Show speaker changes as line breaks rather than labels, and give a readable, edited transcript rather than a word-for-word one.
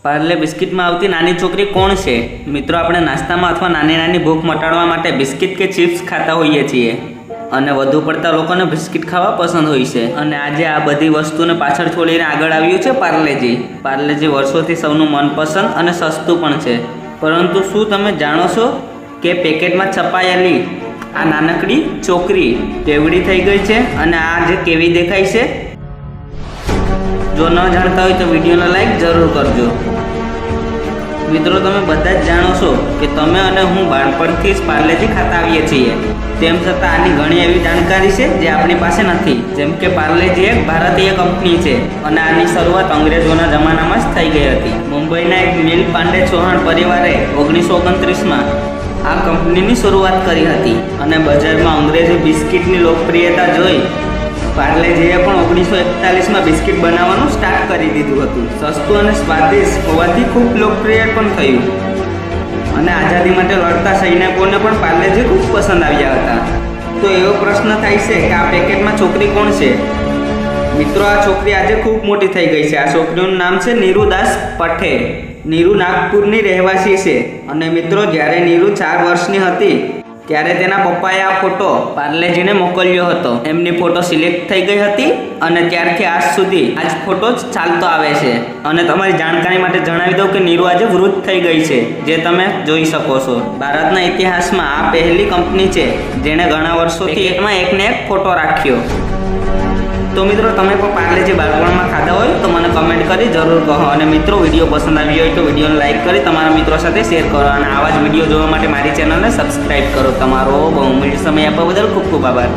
પાર્લે બિસ્કિટમાં આવતી નાની છોકરી કોણ છે? મિત્રો, આપણે નાસ્તામાં અથવા નાની નાની ભૂખ મટાડવા માટે બિસ્કિટ કે ચિપ્સ ખાતા હોઈએ છીએ અને વધુ પડતા લોકોને બિસ્કિટ ખાવા પસંદ હોય છે. અને આજે આ બધી વસ્તુને પાછળ છોડીને આગળ આવ્યું છે પાર્લેજી. પાર્લેજી વર્ષોથી સૌનું મનપસંદ અને સસ્તું પણ છે. પરંતુ શું તમે જાણો છો કે પેકેટમાં છપાયેલી આ નાનકડી છોકરી કેવડી થઈ ગઈ છે અને આ જે કેવી દેખાય છે? જો ન જાણતા હોય તો વિડીયોને લાઈક જરૂર કરજો. મિત્રો, તમે બધા જ જાણો છો કે તમે અને હું બાળપણથી જ પાર્લેજી ખાતા આવીએ છીએ. તેમ છતાં આની ઘણી એવી જાણકારી છે જે આપણી પાસે નથી. જેમ કે પાર્લેજી એક ભારતીય કંપની છે અને આની શરૂઆત અંગ્રેજોના જમાનામાં જ થઈ ગઈ હતી. મુંબઈના એક મિલ પાંડે ચૌહાણ પરિવારે 1929માં આ કંપનીની શરૂઆત કરી હતી અને બજારમાં અંગ્રેજી બિસ્કિટની લોકપ્રિયતા જોઈ પાર્લેજીએ પણ 1941માં બિસ્કિટ બનાવવાનું સ્ટાર્ટ કરી દીધું હતું. સસ્તું અને સ્વાદિષ્ટ હોવાથી ખૂબ લોકપ્રિય પણ થયું અને આઝાદી માટે લડતા સૈનિકોને પણ પાર્લેજી ખૂબ પસંદ આવ્યા હતા. તો એવો પ્રશ્ન થાય છે કે આ પેકેટમાં છોકરી કોણ છે? મિત્રો, આ છોકરી આજે ખૂબ મોટી થઈ ગઈ છે. આ છોકરીનું નામ છે નીરુ દાસ પટેલ. નીરુ નાગપુરની રહેવાસી છે અને મિત્રો, જ્યારે નીરુ 4 વર્ષની હતી ત્યારે તેના પપ્પાએ આ ફોટો પાર્લેજીને મોકલ્યો હતો. એમની ફોટો સિલેક્ટ થઈ ગઈ હતી અને ત્યારથી આજ સુધી આ જ ફોટો જ ચાલતો આવે છે. અને તમારી જાણકારી માટે જણાવી દઉં કે નીરુ આજે વૃદ્ધ થઈ ગઈ છે, જે તમે જોઈ શકો છો. ભારતના ઇતિહાસમાં આ પહેલી કંપની છે જેણે ઘણા વર્ષોથી એકને એક ફોટો રાખ્યો. તો મિત્રો, તમે પણ પાર્લેજી બાળપણમાં ખાધા હોય તો મને કમેન્ટ કરી જરૂર કહો. અને મિત્રો, વિડીયો પસંદ આવ્યો હોય તો વિડીયોને લાઈક કરી તમારા મિત્રો સાથે શેર કરો અને આવા જ વિડીયો જોવા માટે મારી ચેનલને સબસ્ક્રાઈબ કરો. તમારો બહુમૂલ્ય સમય આપવા બદલ ખૂબ ખૂબ આભાર.